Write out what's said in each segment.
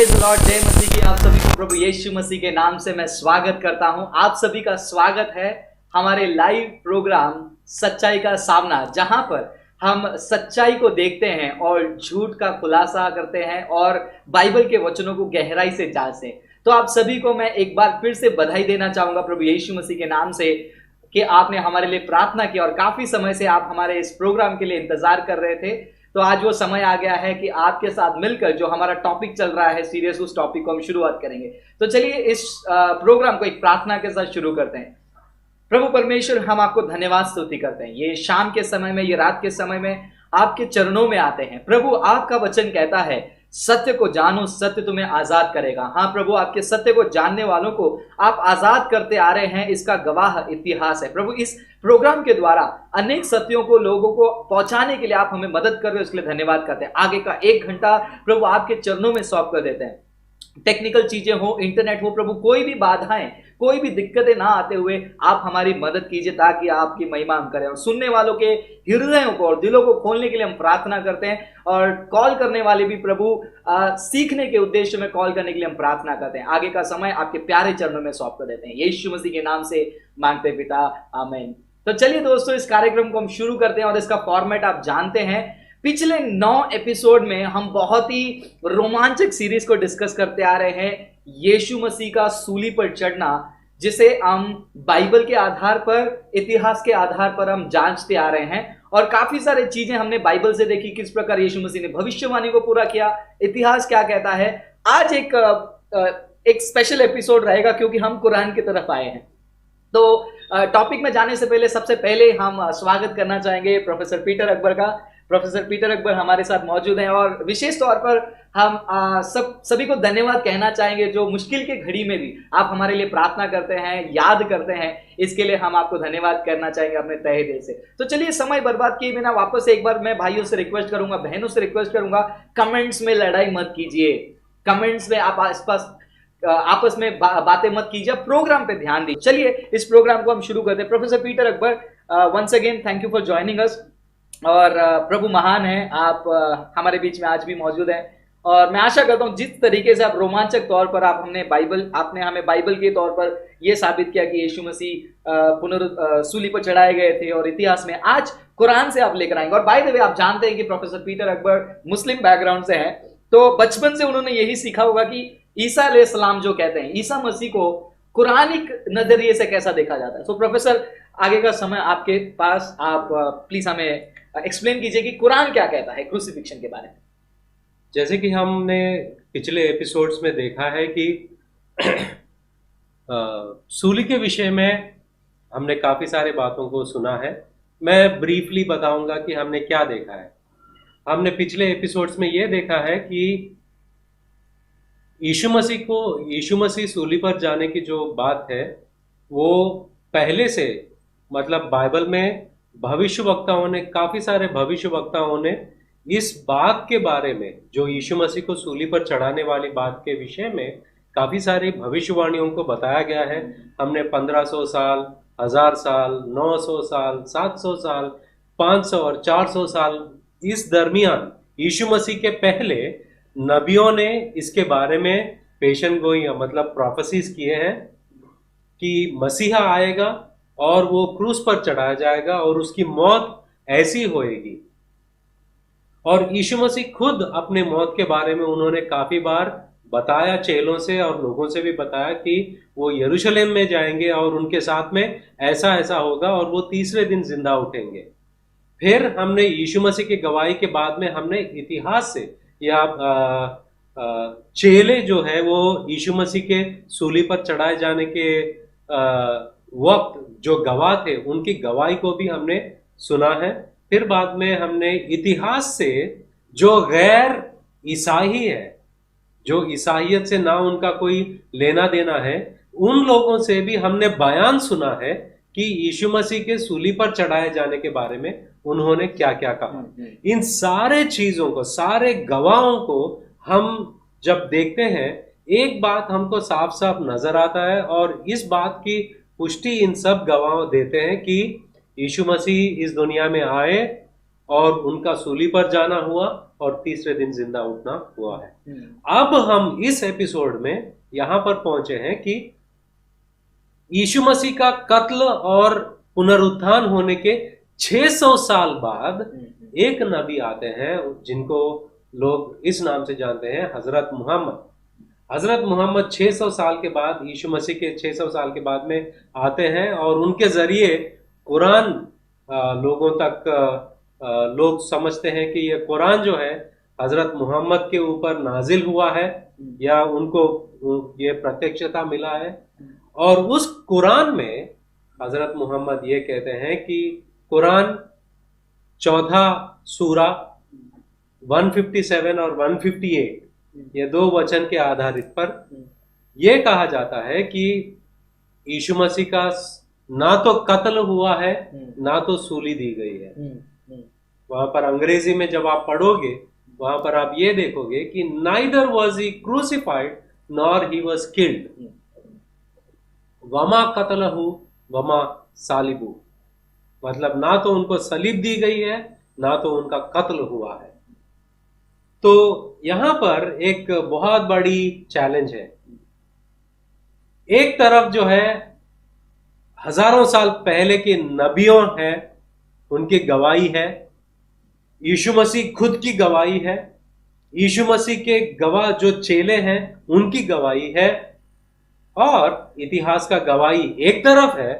Praise the Lord, जय मसीह की। आप सभी को प्रभु यीशु मसीह के नाम से मैं स्वागत करता हूं। आप सभी का स्वागत है हमारे लाइव प्रोग्राम सच्चाई का सामना, जहां पर हम सच्चाई को देखते हैं और झूठ का खुलासा करते हैं और बाइबल के वचनों को गहराई से जांचते हैं। तो आप सभी को मैं एक बार फिर से बधाई देना चाहूंगा प्रभु यीशु मसीह के नाम से कि आपने हमारे लिए प्रार्थना की और काफी समय से आप हमारे इस प्रोग्राम के लिए इंतजार कर रहे थे। तो आज वो समय आ गया है कि आपके साथ मिलकर जो हमारा टॉपिक चल रहा है सीरियस, उस टॉपिक को हम शुरुआत करेंगे। तो चलिए इस प्रोग्राम को एक प्रार्थना के साथ शुरू करते हैं। प्रभु परमेश्वर, हम आपको धन्यवाद स्तुति करते हैं। ये शाम के समय में, ये रात के समय में आपके चरणों में आते हैं। प्रभु, आपका वचन कहता है सत्य को जानो, सत्य तुम्हें आजाद करेगा। हाँ प्रभु, आपके सत्य को जानने वालों को आप आजाद करते आ रहे हैं, इसका गवाह इतिहास है। प्रभु, इस प्रोग्राम के द्वारा अनेक सत्यों को लोगों को पहुंचाने के लिए आप हमें मदद कर रहे हो, इसके लिए धन्यवाद करते हैं। आगे का 1 घंटा प्रभु आपके चरणों में सौंप कर देते हैं। टेक्निकल चीजें हो, इंटरनेट हो, प्रभु कोई भी बाधाएं, कोई भी दिक्कतें ना आते हुए आप हमारी मदद कीजिए, ताकि आपकी महिमा हम करें। और सुनने वालों के हृदयों को और दिलों को खोलने के लिए हम प्रार्थना करते हैं। और कॉल करने वाले भी प्रभु सीखने के उद्देश्य में कॉल करने के लिए हम प्रार्थना करते हैं। आगे का समय आपके प्यारे चरणों में सौंप कर देते हैं, यीशु मसीह के नाम से मांगते हैं पिता, आमीन। तो चलिए दोस्तों, इस कार्यक्रम को हम शुरू करते हैं और इसका फॉर्मेट आप जानते हैं। पिछले 9 एपिसोड में हम बहुत ही रोमांचक सीरीज को डिस्कस करते आ रहे हैं, यीशु मसीह का सूली पर चढ़ना, जिसे हम बाइबल के आधार पर, इतिहास के आधार पर हम जांचते आ रहे हैं। और काफी सारी चीजें हमने बाइबल से देखी, किस प्रकार यीशु मसीह ने भविष्यवाणी को पूरा किया, इतिहास क्या कहता है। आज एक स्पेशल एपिसोड रहेगा क्योंकि हम कुरान की तरफ आए हैं। तो टॉपिक में जाने से पहले सबसे पहले हम स्वागत करना चाहेंगे प्रोफेसर पीटर अकबर का। प्रोफेसर पीटर अकबर हमारे साथ मौजूद हैं और विशेष तौर पर हम सभी को धन्यवाद कहना चाहेंगे, जो मुश्किल की घड़ी में भी आप हमारे लिए प्रार्थना करते हैं, याद करते हैं। इसके लिए हम आपको धन्यवाद करना चाहेंगे अपने तहे दिल से। तो चलिए समय बर्बाद किए बिना वापस एक बार मैं भाइयों से रिक्वेस्ट करूंगा, बहनों से रिक्वेस्ट करूंगा, कमेंट्स में लड़ाई मत कीजिए, कमेंट्स में आप आपस में बातें मत कीजिए, प्रोग्राम पे ध्यान दीजिए। चलिए इस प्रोग्राम को हम शुरू करते हैं। Professor Peter Akbar, once again thank you for joining us. और प्रभु महान है, आप हमारे बीच में आज भी मौजूद हैं। और मैं आशा करता हूं जिस तरीके से आप रोमांचक तौर पर आपने हमें बाइबल के तौर पर यह साबित किया कि यीशु मसीह सूली पर चढ़ाए गए थे, और इतिहास में आज कुरान से आप लेकर आएंगे। और बाय द वे, आप जानते हैं कि प्रोफेसर पीटर अकबर मुस्लिम बैकग्राउंड से हैं, तो बचपन से उन्होंने यही सीखा होगा कि ईसा अलैहिस्सलाम जो कहते हैं, ईसा मसीह को कुरानिक नजरिए से कैसा देखा जाता है। सो प्रोफेसर, आगे का समय आपके पास, आप प्लीज हमें एक्सप्लेन कीजिए कि कुरान क्या कहता है क्रूसिफिक्शन के बारे में। जैसे कि हमने पिछले एपिसोड्स में देखा है कि सूली के विषय में हमने काफी सारे बातों को सुना है। मैं ब्रीफली बताऊंगा कि हमने क्या देखा है। हमने पिछले एपिसोड्स में यह देखा है कि यीशु मसीह सूली पर जाने की जो बात है, वो पहले से, मतलब बाइबल में भविष्यवक्ताओं ने, काफी सारे भविष्यवक्ताओं ने इस बात के बारे में, जो यीशु मसीह को सूली पर चढ़ाने वाली बात के विषय में काफी सारी भविष्यवाणियों को बताया गया है। हमने 1500 साल, 1000 साल, 900 साल, 700 साल, 500 और 400 साल, इस दरमियान यीशु मसीह के पहले नबियों ने इसके बारे में पेशन गोई, मतलब प्रोफेसीज किए हैं कि मसीहा आएगा और वो क्रूस पर चढ़ाया जाएगा और उसकी मौत ऐसी होएगी। और यीशु मसीह खुद अपने मौत के बारे में उन्होंने काफी बार बताया, चेलों से और लोगों से भी बताया कि वो यरूशलेम में जाएंगे और उनके साथ में ऐसा ऐसा होगा और वो तीसरे दिन जिंदा उठेंगे। फिर हमने यीशु मसीह की गवाही के बाद में हमने इतिहास से, या चेले जो है वो यीशु मसीह के सूली पर चढ़ाए जाने के वक्त जो गवाह थे, उनकी गवाही को भी हमने सुना है। फिर बाद में हमने इतिहास से जो गैर ईसाई है, जो ईसाइयत से ना उनका कोई लेना देना है, उन लोगों से भी हमने बयान सुना है कि यीशु मसीह के सूली पर चढ़ाए जाने के बारे में उन्होंने क्या क्या कहा। इन सारे चीजों को, सारे गवाहों को हम जब देखते हैं, एक बात हमको साफ साफ नजर आता है, और इस बात की पुष्टि इन सब गवाह देते हैं कि यीशु मसीह इस दुनिया में आए और उनका सूली पर जाना हुआ और तीसरे दिन जिंदा उठना हुआ है। अब हम इस एपिसोड में यहां पर पहुंचे हैं कि यीशु मसीह का कत्ल और पुनरुत्थान होने के 600 साल बाद एक नबी आते हैं जिनको लोग इस नाम से जानते हैं, हजरत मोहम्मद। हजरत मोहम्मद 600 साल के बाद, यीशु मसीह के 600 साल के बाद में आते हैं और उनके जरिए कुरान लोगों तक लोग समझते हैं कि ये कुरान जो है हजरत मोहम्मद के ऊपर नाजिल हुआ है या उनको ये प्रत्यक्षता मिला है। और उस कुरान में हजरत मोहम्मद ये कहते हैं कि कुरान 14 सूरा 157 और 158 ये दो वचन के आधारित पर ये कहा जाता है कि यीशु मसीह का ना तो कत्ल हुआ है ना तो सूली दी गई है। वहां पर अंग्रेजी में जब आप पढ़ोगे वहां पर आप ये देखोगे कि neither was he crucified nor he was killed, वमा कतलहु वमा सालिबू, मतलब ना तो उनको सलीब दी गई है ना तो उनका कत्ल हुआ है। तो यहां पर एक बहुत बड़ी चैलेंज है। एक तरफ जो है हजारों साल पहले के नबियों हैं, उनकी गवाही है, यीशु मसीह खुद की गवाही है, यीशु मसीह के गवाह जो चेले हैं उनकी गवाही है, और इतिहास का गवाही एक तरफ है,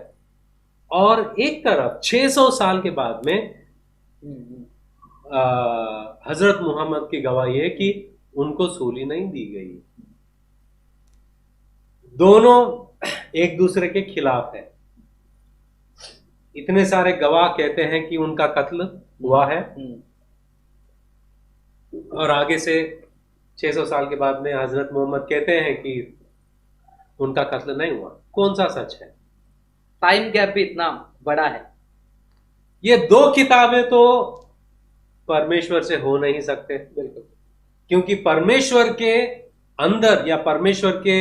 और एक तरफ 600 साल के बाद में हजरत मोहम्मद की गवाही है कि उनको सूली नहीं दी गई। दोनों एक दूसरे के खिलाफ है। इतने सारे गवाह कहते हैं कि उनका कत्ल हुआ है, और आगे से 600 साल के बाद में हजरत मोहम्मद कहते हैं कि उनका कत्ल नहीं हुआ। कौन सा सच है? टाइम गैप भी इतना बड़ा है। ये दो किताबें तो परमेश्वर से हो नहीं सकते, बिल्कुल, क्योंकि परमेश्वर के अंदर या परमेश्वर के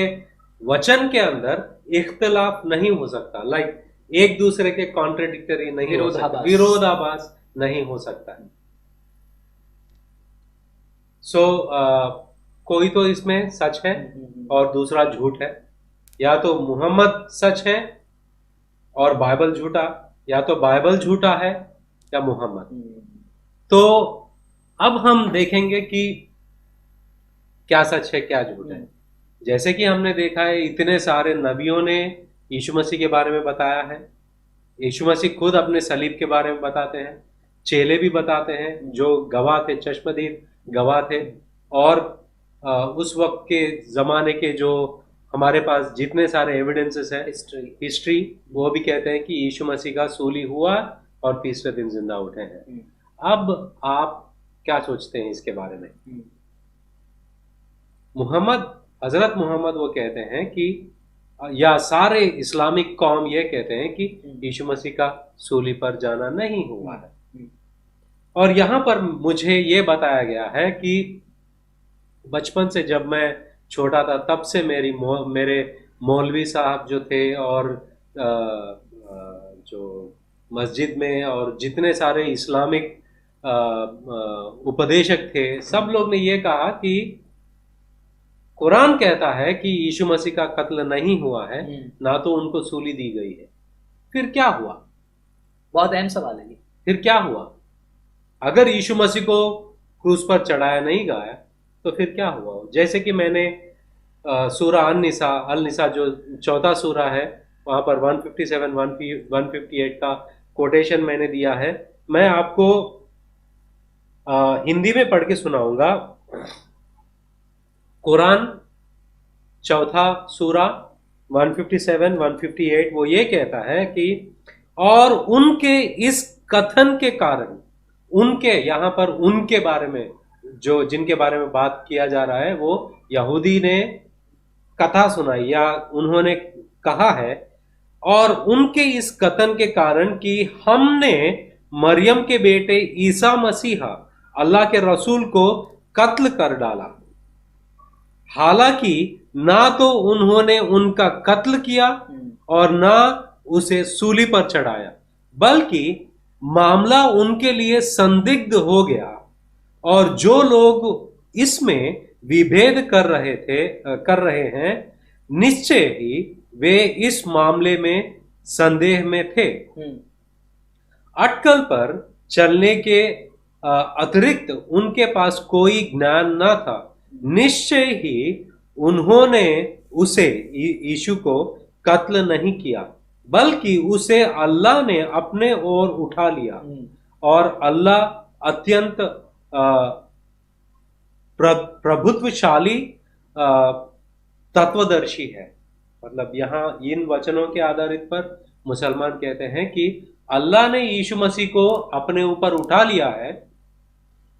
वचन के अंदर इख्तिलाफ नहीं हो सकता। लाइक एक दूसरे के कॉन्ट्रडिक्टरी नहीं हो सकता, विरोधाभास नहीं हो सकता है। सो कोई तो इसमें सच है और दूसरा झूठ है। या तो मुहम्मद सच है और बाइबल झूठा, या तो बाइबल झूठा है या मुहम्मद। तो अब हम देखेंगे कि क्या सच है क्या झूठ है। जैसे कि हमने देखा है इतने सारे नबियों ने यीशु मसीह के बारे में बताया है, यीशु मसीह खुद अपने सलीब के बारे में बताते हैं, चेले भी बताते हैं जो गवाह थे, चश्मदीद गवाह थे, और उस वक्त के जमाने के जो हमारे पास जितने सारे एविडेंसेस है, हिस्ट्री, वो भी कहते हैं कि यीशु मसीह का सूली हुआ और तीसरे दिन जिंदा उठे हैं। अब आप क्या सोचते हैं इसके बारे में? हजरत मोहम्मद वो कहते हैं कि, या सारे इस्लामिक कौम ये कहते हैं कि यीशु मसीह का सूली पर जाना नहीं हुआ है। और यहां पर मुझे ये बताया गया है कि बचपन से जब मैं छोटा था तब से मेरे मौलवी साहब जो थे और जो मस्जिद में और जितने सारे इस्लामिक उपदेशक थे, सब लोग ने ये कहा कि कुरान कहता है कि यीशु मसीह का कत्ल नहीं हुआ है, ना तो उनको सूली दी गई है। फिर क्या हुआ? बहुत अहम सवाल है ये। फिर क्या हुआ? अगर यीशु मसीह को क्रूस पर चढ़ाया नहीं गया तो फिर क्या हुआ? जैसे कि मैंने सूरा अल-निसा जो 4था सूरा है, वहां पर 157 158 का कोटेशन मैंने दिया है। मैं आपको हिंदी में पढ़ के सुनाऊंगा। कुरान 4था सूरा 157 158 वो ये कहता है कि और उनके इस कथन के कारण, उनके यहाँ पर उनके बारे में जो जिनके बारे में बात किया जा रहा है, वो यहूदी ने कथा सुनाई या उन्होंने कहा है, और उनके इस कथन के कारण कि हमने मरियम के बेटे ईसा मसीहा अल्लाह के रसूल को कत्ल कर डाला। हालांकि ना तो उन्होंने उनका कत्ल किया और ना उसे सूली पर चढ़ाया, बल्कि मामला उनके लिए संदिग्ध हो गया और जो लोग इसमें विभेद कर रहे हैं, निश्चय ही वे इस मामले में संदेह में थे। अटकल पर चलने के अतिरिक्त उनके पास कोई ज्ञान न था। निश्चय ही उन्होंने उसे, यीशु को कत्ल नहीं किया, बल्कि उसे अल्लाह ने अपने ओर उठा लिया। और अल्लाह अत्यंत प्रभुत्वशाली तत्वदर्शी है। मतलब यहाँ इन वचनों के आधारित पर मुसलमान कहते हैं कि अल्लाह ने यीशु मसीह को अपने ऊपर उठा लिया है,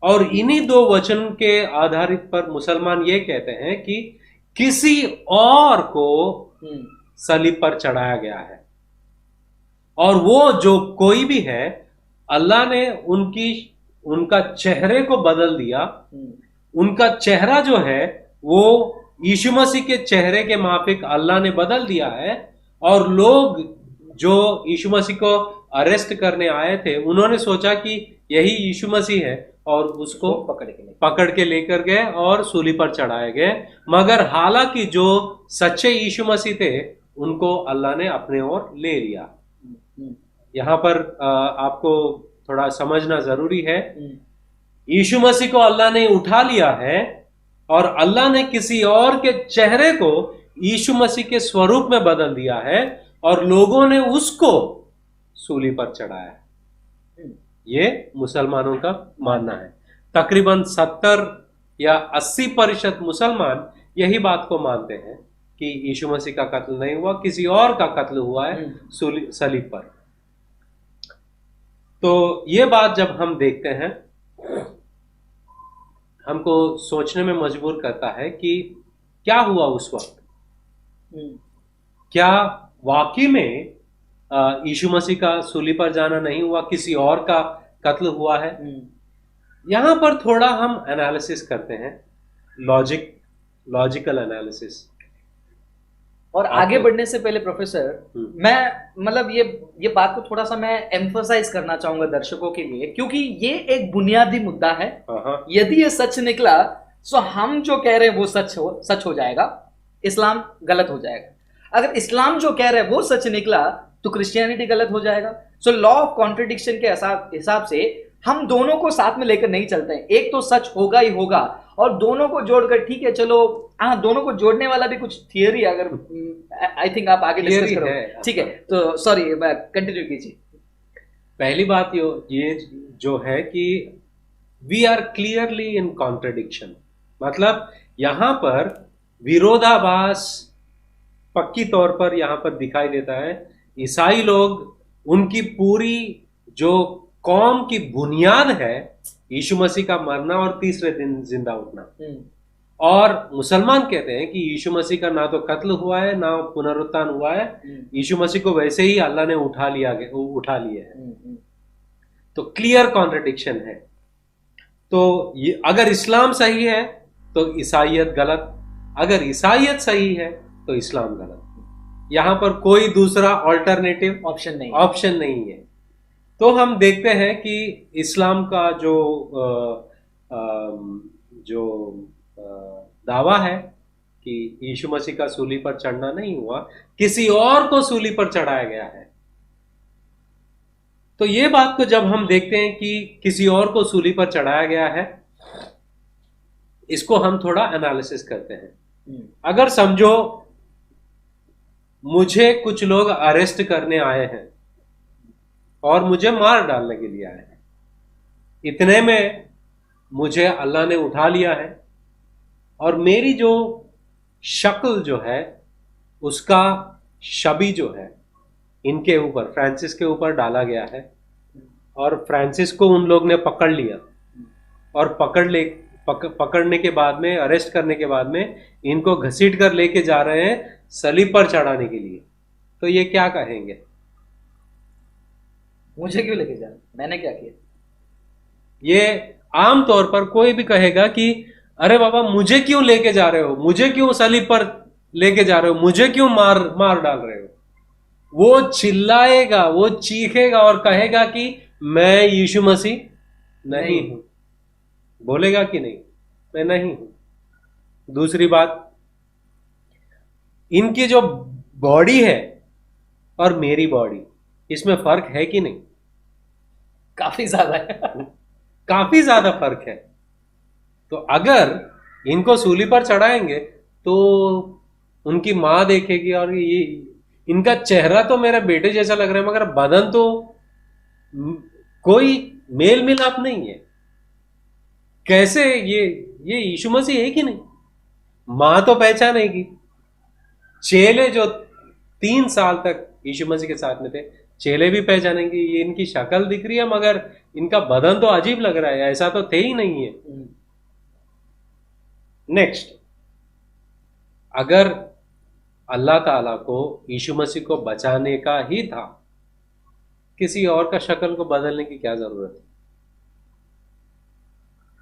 और इन्हीं दो वचन के आधारित पर मुसलमान ये कहते हैं कि किसी और को सलीब पर चढ़ाया गया है। और वो जो कोई भी है, अल्लाह ने उनका चेहरे को बदल दिया। उनका चेहरा जो है वो यीशु मसीह के चेहरे के माफिक अल्लाह ने बदल दिया है। और लोग जो यीशु मसीह को अरेस्ट करने आए थे, उन्होंने सोचा कि यही यीशु मसीह है, और उसको पकड़ के लेकर गए और सूली पर चढ़ाए गए। मगर हालांकि जो सच्चे यीशु मसीह थे, उनको अल्लाह ने अपने ओर ले लिया। यहाँ पर आपको थोड़ा समझना जरूरी है, यीशु मसीह को अल्लाह ने उठा लिया है, और अल्लाह ने किसी और के चेहरे को यीशु मसीह के स्वरूप में बदल दिया है, और लोगों ने उसको सूली पर चढ़ाया है। ये मुसलमानों का मानना है। तकरीबन 70 या 80% मुसलमान यही बात को मानते हैं कि यीशु मसीह का कत्ल नहीं हुआ, किसी और का कत्ल हुआ है सलीब पर। तो ये बात जब हम देखते हैं, हमको सोचने में मजबूर करता है कि क्या हुआ उस वक्त। क्या वाकई में यीशु मसीह का सूली पर जाना नहीं हुआ, किसी और का कत्ल हुआ है? यहां पर थोड़ा हम एनालिसिस करते हैं, लॉजिकल एनालिसिस। और आगे बढ़ने से पहले प्रोफेसर, मैं मतलब ये बात को थोड़ा सा मैं एम्फसाइज करना चाहूंगा दर्शकों के लिए, क्योंकि ये एक बुनियादी मुद्दा है। यदि ये सच निकला तो हम जो कह रहे हैं वो सच हो जाएगा, इस्लाम गलत हो जाएगा। अगर इस्लाम जो कह रहे हैं वो सच निकला तो क्रिश्चियनिटी गलत हो जाएगा। सो लॉ ऑफ कॉन्ट्रडिक्शन के हिसाब से हम दोनों को साथ में लेकर नहीं चलते हैं। एक तो सच होगा ही होगा, और दोनों को जोड़कर, ठीक है चलो, हाँ, दोनों को जोड़ने वाला भी कुछ थियरी, अगर आई थिंक आप आगे डिस्कस करो, ठीक है? तो सॉरी, कंटिन्यू कीजिए। पहली बात ये जो है कि we are clearly in contradiction. मतलब यहां पर विरोधाभास पक्की तौर पर यहां पर दिखाई देता है। ईसाई लोग, उनकी पूरी जो कौम की बुनियाद है यीशु मसीह का मरना और तीसरे दिन जिंदा उठना। और मुसलमान कहते हैं कि यीशु मसीह का ना तो कत्ल हुआ है, ना पुनरुत्थान हुआ है। यीशु मसीह को वैसे ही अल्लाह ने उठा लिया है। तो क्लियर कॉन्ट्रडिक्शन है। तो अगर इस्लाम सही है तो ईसाइयत गलत, अगर ईसाइयत सही है तो इस्लाम गलत। यहां पर कोई दूसरा ऑल्टरनेटिव ऑप्शन नहीं है। तो हम देखते हैं कि इस्लाम का जो दावा है कि यीशु मसीह का सूली पर चढ़ना नहीं हुआ, किसी और को सूली पर चढ़ाया गया है। तो ये बात को जब हम देखते हैं कि किसी और को सूली पर चढ़ाया गया है, इसको हम थोड़ा एनालिसिस करते हैं। अगर समझो मुझे कुछ लोग अरेस्ट करने आए हैं और मुझे मार डालने के लिए आए हैं, इतने में मुझे अल्लाह ने उठा लिया है, और मेरी जो शक्ल जो है उसका छवि जो है इनके ऊपर, फ्रांसिस के ऊपर डाला गया है। और फ्रांसिस को उन लोग ने पकड़ लिया, और पकड़ने के बाद में, अरेस्ट करने के बाद में इनको घसीट कर लेके जा रहे हैं सलीब पर चढ़ाने के लिए। तो ये क्या कहेंगे? मुझे क्यों लेके जा रहे, मैंने क्या किया? ये आम तौर पर कोई भी कहेगा कि अरे बाबा मुझे क्यों लेके जा रहे हो, मुझे क्यों सलीब पर लेके जा रहे हो, मुझे क्यों मार डाल रहे हो। वो चिल्लाएगा, वो चीखेगा और कहेगा कि मैं यीशु मसीह नहीं हूं। बोलेगा कि नहीं, मैं नहीं हूं। दूसरी बात, इनकी जो बॉडी है और मेरी बॉडी, इसमें फर्क है कि नहीं? काफी ज्यादा है। काफी ज्यादा फर्क है। तो अगर इनको सूली पर चढ़ाएंगे तो उनकी मां देखेगी और ये इनका चेहरा तो मेरे बेटे जैसा लग रहा है, मगर बदन तो कोई मेल मिलाप नहीं है। कैसे ये यीशु मसीह है कि नहीं? मां तो पहचानेगी। चेले जो 3 साल तक यीशु मसीह के साथ में थे, चेले भी पहचानेंगे ये इनकी शक्ल दिख रही है मगर इनका बदन तो अजीब लग रहा है, ऐसा तो थे ही नहीं है। नेक्स्ट, अगर अल्लाह ताला को यीशु मसीह को बचाने का ही था, किसी और का शक्ल को बदलने की क्या जरूरत है?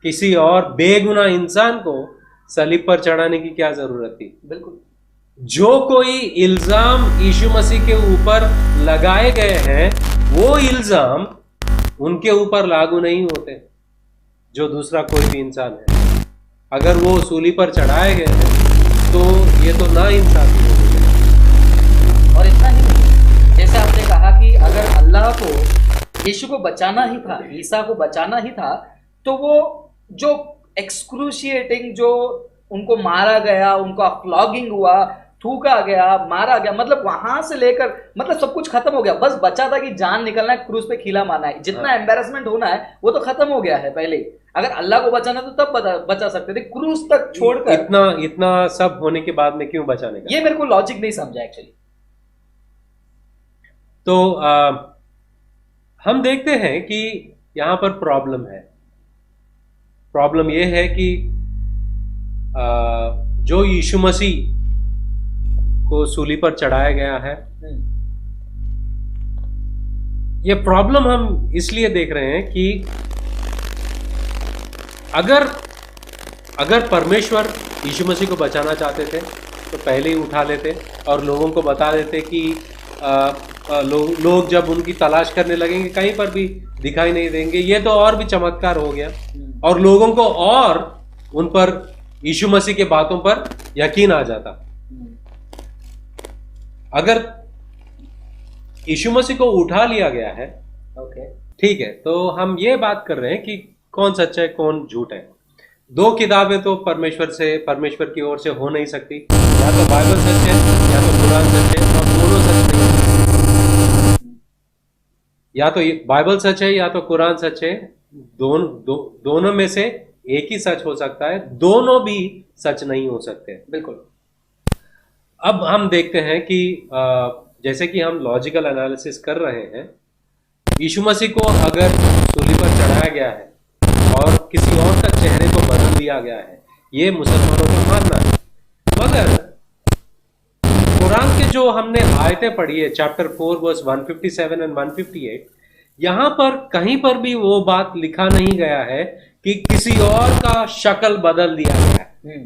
किसी और बेगुनाह इंसान को सलीब पर चढ़ाने की क्या जरूरत थी? बिल्कुल। जो कोई इल्जाम यीशु मसीह के ऊपर लगाए गए हैं, वो इल्जाम उनके ऊपर लागू नहीं होते जो दूसरा कोई भी इंसान है। अगर वो सूली पर चढ़ाए गए हैं तो ये तो ना इंसाफी हो गई। और इतना ही नहीं, जैसे आपने कहा कि अगर अल्लाह को यीशु को बचाना ही था, ईसा को बचाना ही था, तो वो जो एक्सक्रूशिएटिंग, जो उनको मारा गया, उनका फ्लॉगिंग हुआ, थूका गया, मारा गया, मतलब वहां से लेकर मतलब सब कुछ खत्म हो गया। बस बचा था कि जान निकलना है, क्रूज पे खीला मारना है। जितना एम्बेरसमेंट होना है वो तो खत्म हो गया है पहले। अगर अल्लाह को बचाना तो तब बचा सकते थे, क्रूज तक छोड़कर। इतना सब होने के बाद में क्यों बचाने का? ये मेरे को लॉजिक नहीं समझा एक्चुअली। तो हम देखते हैं कि यहां पर प्रॉब्लम है। प्रॉब्लम यह है कि जो यीशु मसीह को सूली पर चढ़ाया गया है, ये प्रॉब्लम हम इसलिए देख रहे हैं कि अगर परमेश्वर यीशु मसीह को बचाना चाहते थे तो पहले ही उठा लेते और लोगों को बता देते कि लोग जब उनकी तलाश करने लगेंगे कहीं पर भी दिखाई नहीं देंगे। ये तो और भी चमत्कार हो गया और लोगों को और उन पर यीशु मसीह के बातों पर यकीन आ जाता। अगर यीशु मसीह को उठा लिया गया है, ठीक है, तो हम ये बात कर रहे हैं कि कौन सच है कौन झूठ है। दो किताबें तो परमेश्वर की ओर से हो नहीं सकती। या तो बाइबल सच है या तो कुरान सच है, और दोनों सच नहीं है। या तो बाइबल सच है या तो कुरान सच है। दोनों में से एक ही सच हो सकता है, दोनों भी सच नहीं हो सकते। बिल्कुल। अब हम देखते हैं कि जैसे कि हम लॉजिकल एनालिसिस कर रहे हैं, यीशु मसीह को अगर सूली पर चढ़ाया गया है और किसी और का चेहरे को बदल दिया गया है, ये मुसलमानों का मानना है। मगर कुरान के जो हमने आयतें पढ़ी है, चैप्टर 4 वर्स 157 एंड 158, यहां पर कहीं पर भी वो बात लिखा नहीं गया है कि किसी और का शक्ल बदल दिया गया है।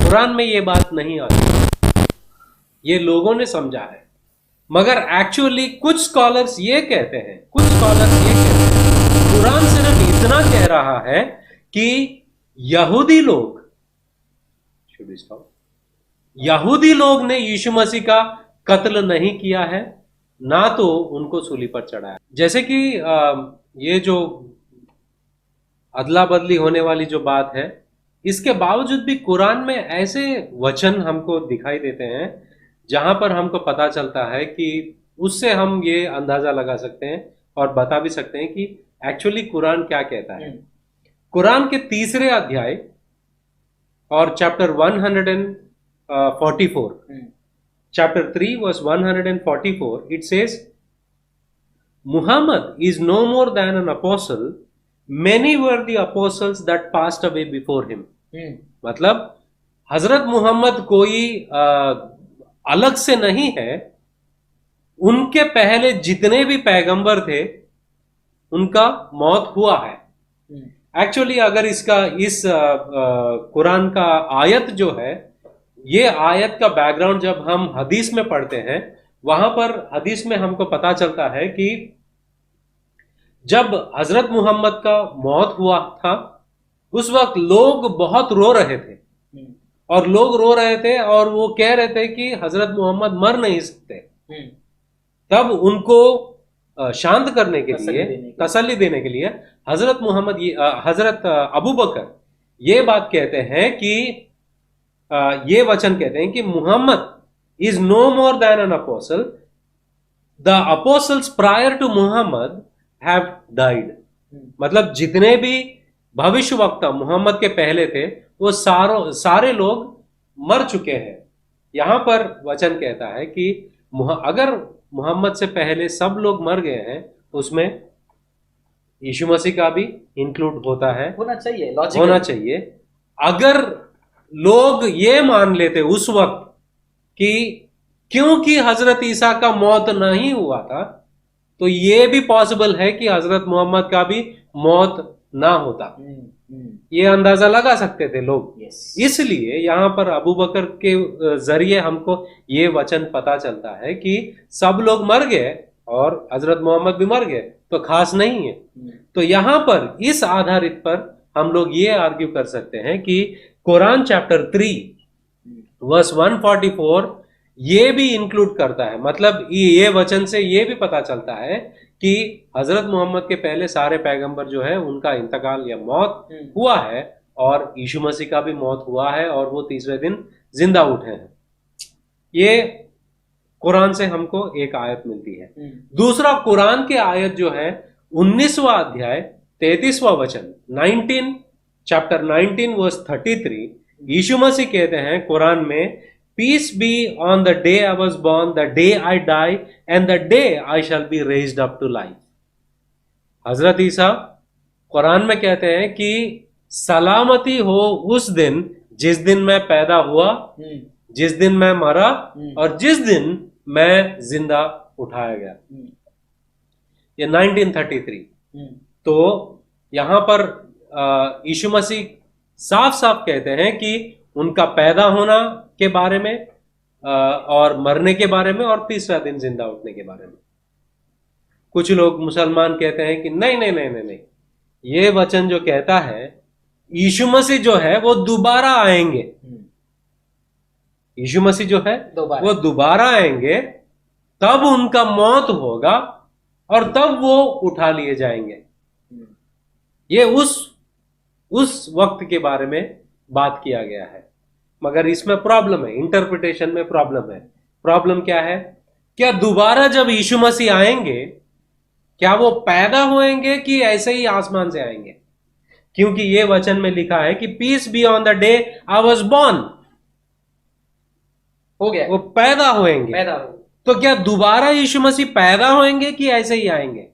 कुरान में ये बात नहीं आती, ये लोगों ने समझा है। मगर एक्चुअली कुछ स्कॉलर्स ये कहते हैं, कुरान सिर्फ इतना कह रहा है कि यहूदी लोग ने यीशु मसीह का कत्ल नहीं किया है, ना तो उनको सूली पर चढ़ाया। जैसे कि ये जो अदला बदली होने वाली जो बात है, इसके बावजूद भी कुरान में ऐसे वचन हमको दिखाई देते हैं जहां पर हमको पता चलता है कि उससे हम ये अंदाजा लगा सकते हैं और बता भी सकते हैं कि एक्चुअली कुरान क्या कहता है। कुरान के 3 अध्याय और chapter 144, chapter 3 verse 144, it says, Muhammad is no more than an apostle, many were the apostles that passed away before him. मतलब हजरत मोहम्मद कोई अलग से नहीं है, उनके पहले जितने भी पैगंबर थे उनका मौत हुआ है। एक्चुअली अगर इस कुरान का आयत जो है, ये आयत का बैकग्राउंड जब हम हदीस में पढ़ते हैं, वहां पर हदीस में हमको पता चलता है कि जब हजरत मोहम्मद का मौत हुआ था उस वक्त लोग बहुत रो रहे थे, और लोग रो रहे थे और वो कह रहे थे कि हजरत मोहम्मद मर नहीं सकते। तब उनको शांत करने के लिए, तसल्ली देने के लिए हजरत मोहम्मद हजरत अबू बकर ये बात कहते हैं कि ये वचन कहते हैं कि Mohammad is no more than an apostle, the apostles prior to Mohammad have died. मतलब जितने भी भविष्यवक्ता मोहम्मद के पहले थे वो सारे लोग मर चुके हैं। यहां पर वचन कहता है कि अगर मोहम्मद से पहले सब लोग मर गए हैं उसमें यीशु मसीह का भी इंक्लूड होता है, होना चाहिए, होना चाहिए। अगर लोग ये मान लेते उस वक्त कि क्योंकि हजरत ईसा का मौत नहीं हुआ था तो ये भी पॉसिबल है कि हजरत मोहम्मद का भी मौत ना होता, ये अंदाजा लगा सकते थे लोग। इसलिए यहां पर अबू बकर के जरिए हमको ये वचन पता चलता है कि सब लोग मर गए और हजरत मोहम्मद भी मर गए तो खास नहीं है। तो यहां पर इस आधारित पर हम लोग ये आर्ग्यू कर सकते हैं कि कुरान चैप्टर 3 वर्स 144 ये भी इंक्लूड करता है। मतलब ये वचन से ये भी पता चलता है कि हजरत मोहम्मद के पहले सारे पैगंबर जो है उनका इंतकाल या मौत हुआ है और यीशु मसीह का भी मौत हुआ है और वो तीसरे दिन जिंदा उठे हैं। ये कुरान से हमको एक आयत मिलती है। दूसरा कुरान के आयत जो है 19वां अध्याय 33वां वचन, 19 चैप्टर 19 वर्स 33, यीशु मसीह कहते हैं कुरान में, Peace be on the day I was born, the day I die, and the day I shall be raised up to life. हजरत ईसा कुरान में कहते हैं कि सलामती हो उस दिन जिस दिन मैं पैदा हुआ, जिस दिन मैं मरा और जिस दिन मैं जिंदा उठाया गया। ये 1933। तो यहां पर यीशु मसीह साफ साफ कहते हैं कि उनका पैदा होना के बारे में और मरने के बारे में और तीसरा दिन जिंदा उठने के बारे में। कुछ लोग मुसलमान कहते हैं कि नहीं नहीं नहीं नहीं नहीं, ये वचन जो कहता है यीशु मसीह जो है वो दोबारा आएंगे, यीशु मसीह जो है वो दोबारा आएंगे, तब उनका मौत होगा और तब वो उठा लिए जाएंगे। ये उस वक्त के बारे में बात किया गया है। मगर इसमें प्रॉब्लम है, इंटरप्रिटेशन में प्रॉब्लम है। प्रॉब्लम क्या है? क्या दोबारा जब यीशु मसीह आएंगे क्या वो पैदा होएंगे कि ऐसे ही आसमान से आएंगे? क्योंकि ये वचन में लिखा है कि peace be on the day I was born, हो गया, वो पैदा होएंगे। तो क्या दोबारा यीशु मसीह पैदा होएंगे कि ऐसे ही आएंगे?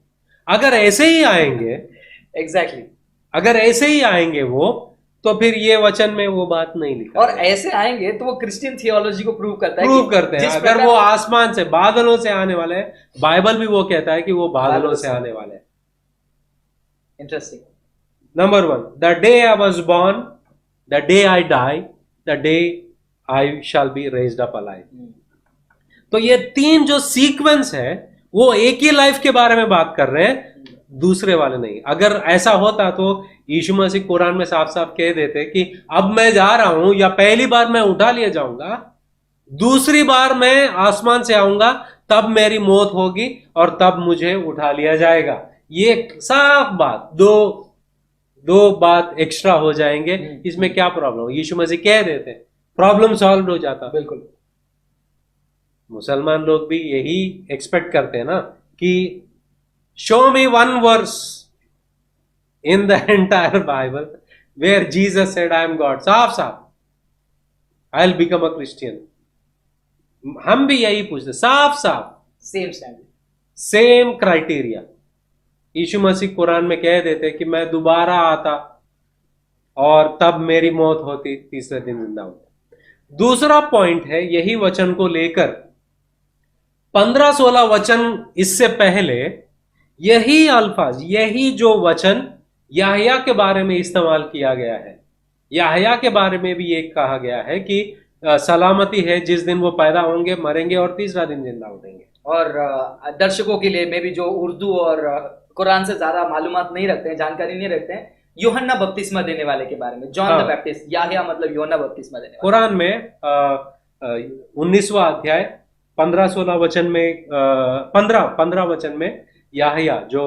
अगर ऐसे ही आएंगे, एग्जैक्टली अगर ऐसे ही आएंगे वो, तो फिर ये वचन में वो बात नहीं लिखा। और ऐसे आएंगे तो वो क्रिश्चियन थियोलॉजी को प्रूव करता है, प्रूव करते हैं। अगर वो आसमान से बादलों से आने वाले हैं, बाइबल भी वो कहता है कि वो बादलों से आने वाले हैं। Interesting. Number 1, the day I was born, the day I die, the day I shall be raised up alive. तो ये 3 जो सीक्वेंस है वो एक ही लाइफ के बारे में बात कर रहे हैं, दूसरे वाले नहीं। अगर ऐसा होता तो यीशु मसीह कुरान में साफ साफ कह देते कि अब मैं जा रहा हूं, या पहली बार मैं उठा लिया जाऊंगा, दूसरी बार मैं आसमान से आऊंगा, तब मेरी मौत होगी और तब मुझे उठा लिया जाएगा। ये साफ बात, दो बात एक्स्ट्रा हो जाएंगे, इसमें क्या प्रॉब्लम? यीशु मसीह कह देते, प्रॉब्लम सॉल्व हो जाता। बिल्कुल। मुसलमान लोग भी यही एक्सपेक्ट करते हैं ना कि show me one verse in the entire Bible where Jesus said I am God. साफ I'll become a Christian. हम भी यही पूछते, साफ सेम स्टैंडर्ड, सेम क्राइटेरिया। यीशु मसीह कुरान में कह देते कि मैं दोबारा आता और तब मेरी मौत होती, तीसरे दिन जिंदा होता। दूसरा पॉइंट है यही वचन को लेकर 15-16 वचन इससे पहले यही अल्फाज, यही जो वचन याहया के बारे में इस्तेमाल किया गया है। याहया के बारे में भी ये कहा गया है कि सलामती है जिस दिन वो पैदा होंगे, मरेंगे और तीसरा दिन जिंदा उठेंगे। और दर्शकों के लिए मैं भी जो उर्दू और कुरान से ज्यादा मालूमात नहीं रखते हैं, जानकारी नहीं रखते हैं यूहन्ना बपतिस्मा देने वाले के बारे में, जॉन हाँ। द बैप्टिस्ट, याहिया मतलब यूहन्ना बपतिस्मा देने वाला। कुरान में 19वां अध्याय 15-16 वचन में 15 वचन में याहिया जो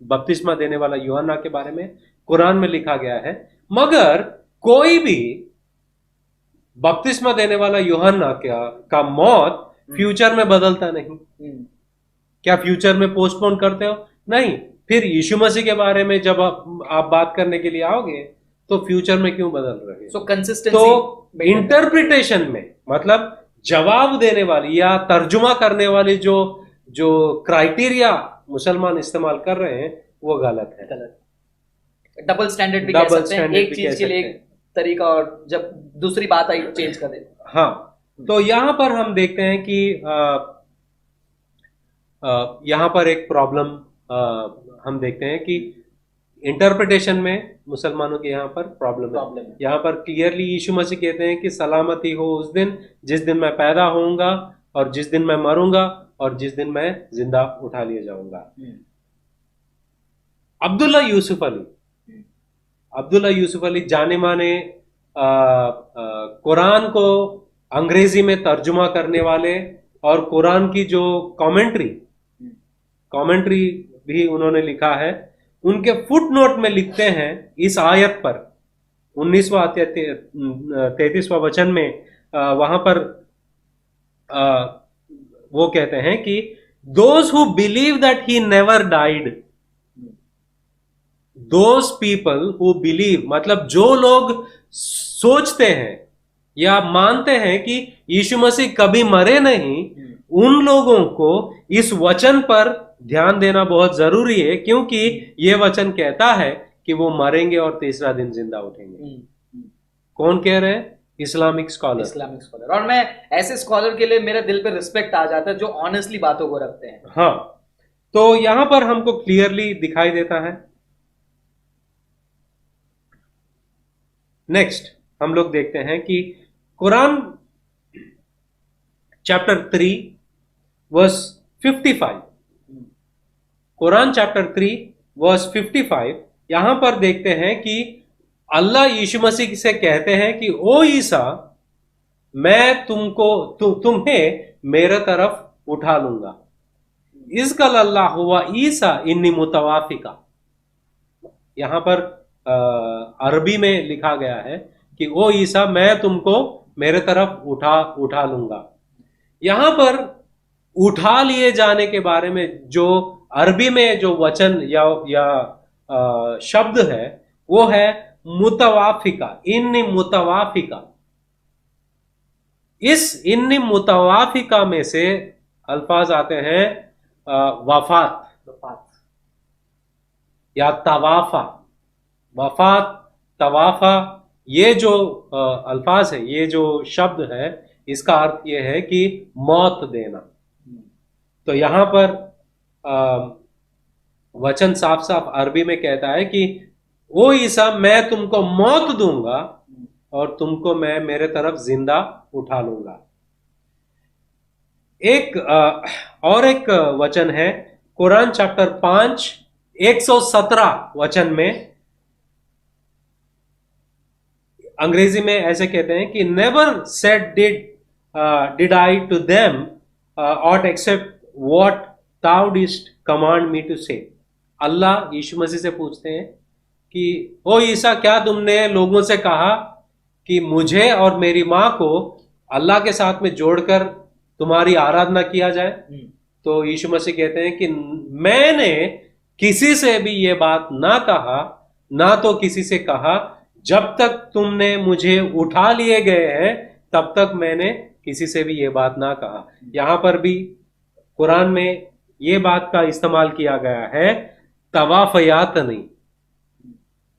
बपतिस्मा देने वाला यूहन्ना के बारे में कुरान में लिखा गया है। मगर कोई भी बपतिस्मा देने वाला यूहन्ना का मौत फ्यूचर में बदलता नहीं। क्या फ्यूचर में पोस्टपोन करते हो? नहीं। फिर यीशु मसीह के बारे में जब आप बात करने के लिए आओगे तो फ्यूचर में क्यों बदल रहे हैं? सो कंसिस्टेंसी तो इंटरप्रिटेशन में मतलब जवाब देने वाली या तर्जुमा करने वाली जो क्राइटेरिया मुसलमान इस्तेमाल कर रहे हैं वो गलत है। गलत। डबल स्टैंडर्ड भी कह सकते हैं, एक चीज के लिए एक तरीका और जब दूसरी बात आई चेंज कर देते हैं। हाँ, तो यहां पर हम देखते हैं कि यहां पर एक प्रॉब्लम हम देखते हैं कि इंटरप्रिटेशन में मुसलमानों के यहाँ पर प्रॉब्लम है। यहाँ पर क्लियरली यीशु मसीह कहते हैं कि सलामती हो उस दिन जिस दिन मैं पैदा होऊंगा और जिस दिन मैं मरूंगा और जिस दिन मैं जिंदा उठा लिया जाऊंगा। अब्दुल्ला यूसुफ अली जाने माने कुरान को अंग्रेजी में तर्जुमा करने वाले और कुरान की जो कमेंट्री भी उन्होंने लिखा है। उनके फुटनोट में लिखते हैं इस आयत पर 19वां 33वां वचन में वहां पर वो कहते हैं कि those who believe that he never died, those people who believe मतलब जो लोग सोचते हैं या मानते हैं कि यीशु मसीह कभी मरे नहीं, उन लोगों को इस वचन पर ध्यान देना बहुत जरूरी है, क्योंकि ये वचन कहता है कि वो मरेंगे और तीसरा दिन जिंदा उठेंगे। कौन कह रहे हैं? Islamic scholar. और मैं ऐसे स्कॉलर के लिए मेरे दिल पे रिस्पेक्ट आ जाता है जो ऑनेस्टली बातों को रखते हैं। हाँ, तो यहां पर हमको क्लियरली दिखाई देता है। नेक्स्ट हम लोग देखते हैं कि Quran chapter 3 verse 55, Quran chapter 3 verse 55, यहां पर देखते हैं कि अल्लाह यीशु मसीह से कहते हैं कि ओ ईसा, मैं तुम्हें मेरे तरफ उठा लूंगा। इज़कल अल्लाह हुआ ईसा इन्नी मुतवाफिका। यहां पर अरबी में लिखा गया है कि ओ ईसा, मैं तुमको मेरे तरफ उठा लूंगा। यहां पर उठा लिए जाने के बारे में जो अरबी में जो वचन या शब्द है वो है मुतवाफिका, इन्नी मुतवाफिका। इस इन्नी मुतवाफिका में से अल्फाज आते हैं वफात या तवाफा। वफात, तवाफा, ये जो अल्फाज है, ये जो शब्द है, इसका अर्थ ये है कि मौत देना। तो यहां पर वचन साफ साफ अरबी में कहता है कि ओ ईसा, मैं तुमको मौत दूंगा और तुमको मैं मेरे तरफ जिंदा उठा लूंगा। एक वचन है कुरान चैप्टर 5 117 वचन में, अंग्रेजी में ऐसे कहते हैं कि never said did I to them aught except what thou didst command me to say। Allah Yeshu Masih से पूछते हैं कि ओ ईसा, क्या तुमने लोगों से कहा कि मुझे और मेरी मां को अल्लाह के साथ में जोड़कर तुम्हारी आराधना किया जाए? तो यीशु मसीह कहते हैं कि मैंने किसी से भी ये बात ना कहा, ना तो किसी से कहा, जब तक तुमने मुझे उठा लिए गए हैं तब तक मैंने किसी से भी ये बात ना कहा। यहां पर भी कुरान में ये बात का इस्तेमाल किया गया है, तवाफयात नहीं,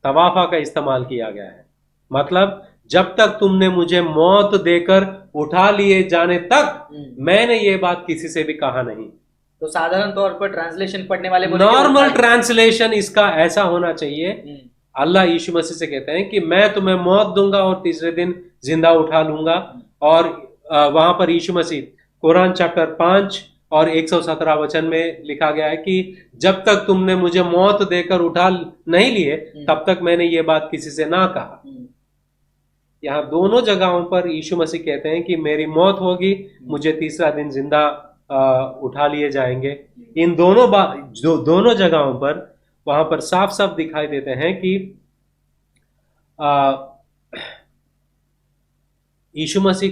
तवाफा का इस्तेमाल किया गया है। मतलब जब तक तुमने मुझे मौत देकर उठा लिए जाने तक मैंने ये बात किसी से भी कहा नहीं। तो साधारण तौर पर ट्रांसलेशन पढ़ने वाले नॉर्मल ट्रांसलेशन इसका ऐसा होना चाहिए, अल्लाह यीशु मसीह से कहते हैं कि मैं तुम्हें मौत दूंगा और तीसरे दिन जिंदा उठा लूंगा। और वहां पर यीशु मसीह कुरान चैप्टर 5 और 117 वचन में लिखा गया है कि जब तक तुमने मुझे मौत देकर उठा नहीं लिए तब तक मैंने ये बात किसी से ना कहा। यहाँ दोनों जगहों पर यीशु मसीह कहते हैं कि मेरी मौत होगी, मुझे तीसरा दिन जिंदा उठा लिए जाएंगे। इन दोनों जगहों पर वहां पर साफ साफ दिखाई देते हैं कि यीशु मसीह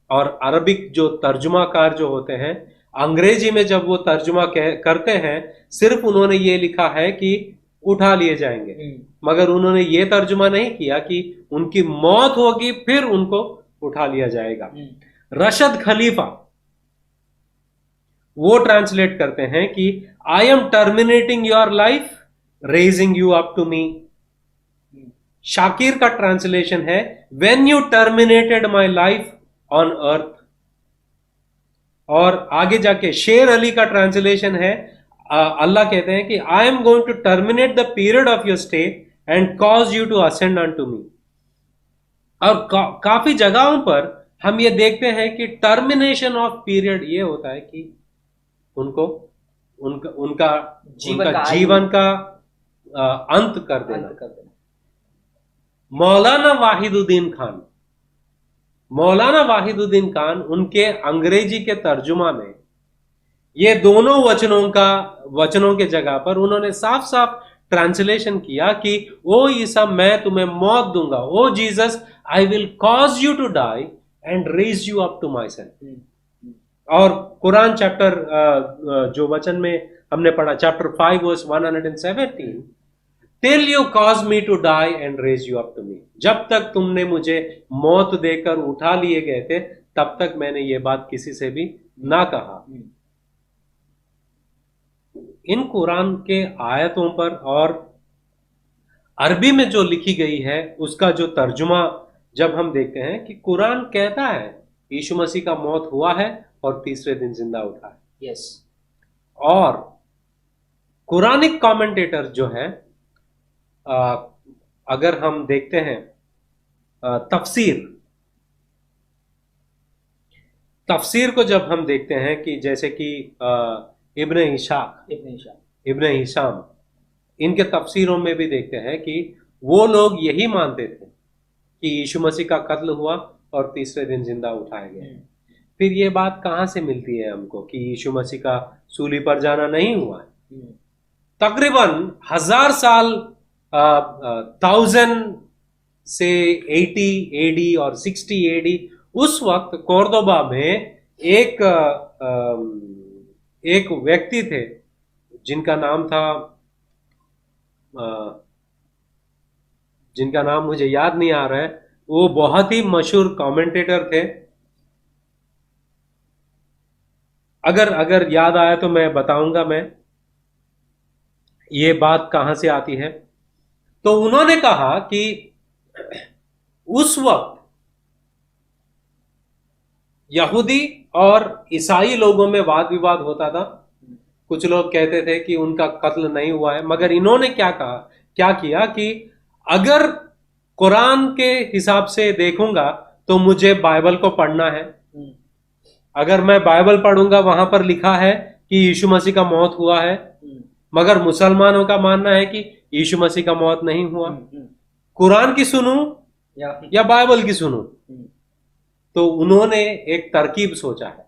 और अरबिक जो तर्जुमाकार जो होते हैं, अंग्रेजी में जब वो तर्जुमा करते हैं, सिर्फ उन्होंने ये लिखा है कि उठा लिए जाएंगे, मगर उन्होंने ये तर्जुमा नहीं किया कि उनकी मौत होगी फिर उनको उठा लिया जाएगा। रशद खलीफा वो ट्रांसलेट करते हैं कि I am terminating your life, raising you up to me. Shakir का ट्रांसलेशन है when you terminated my life on earth. और आगे जाके शेर अली का ट्रांसलेशन है, अल्लाह कहते हैं कि I am going to terminate the period of your stay and cause you to ascend on to me. और काफी जगहों पर हम ये देखते हैं कि टर्मिनेशन ऑफ पीरियड ये होता है कि उनका जीवन का अंत कर देना। मौलाना वाहिदुद्दीन खान उनके अंग्रेजी के तर्जुमा में ये दोनों वचनों के जगह पर उन्होंने साफ साफ ट्रांसलेशन किया कि ओ ईसा मैं तुम्हें मौत दूंगा, O Jesus I will cause you to die and raise you up to myself. और कुरान चैप्टर जो वचन में हमने पढ़ा, chapter 5 verse 117, till you cause me to die and raise you up to me. जब तक तुमने मुझे मौत देकर उठा लिए गए थे तब तक मैंने ये बात किसी से भी ना कहा। इन कुरान के आयतों पर और अरबी में जो लिखी गई है उसका जो तर्जुमा जब हम देखते हैं कि कुरान कहता है यीशु मसीह का मौत हुआ है और तीसरे दिन जिंदा उठा है। यस। और कुरानिक कमेंटेटर जो है, अगर हम देखते हैं तफसीर को जब हम देखते हैं कि जैसे कि इब्न हिशाम, इनके तफसीरों में भी देखते हैं कि वो लोग यही मानते थे कि यीशु मसीह का कत्ल हुआ और तीसरे दिन जिंदा उठाया गया। फिर ये बात कहाँ से मिलती है हमको कि यीशु मसीह का सूली पर जाना नहीं हुआ है? तकरीबन 1000 साल 1000 से 80 एडी और 60 एडी उस वक्त कोर्दोबा में एक व्यक्ति थे जिनका नाम मुझे याद नहीं आ रहा है। वो बहुत ही मशहूर कमेंटेटर थे। अगर याद आया तो मैं बताऊंगा मैं ये बात कहां से आती है। तो उन्होंने कहा कि उस वक्त यहूदी और ईसाई लोगों में वाद विवाद होता था। कुछ लोग कहते थे कि उनका कत्ल नहीं हुआ है, मगर इन्होंने क्या किया कि अगर कुरान के हिसाब से देखूंगा तो मुझे बाइबल को पढ़ना है। अगर मैं बाइबल पढ़ूंगा वहां पर लिखा है कि यीशु मसीह का मौत हुआ है, मगर मुसलमानों का मानना है कि यीशु मसीह का मौत नहीं हुआ। कुरान की सुनूं या बाइबल की सुनूं? तो उन्होंने एक तरकीब सोचा है।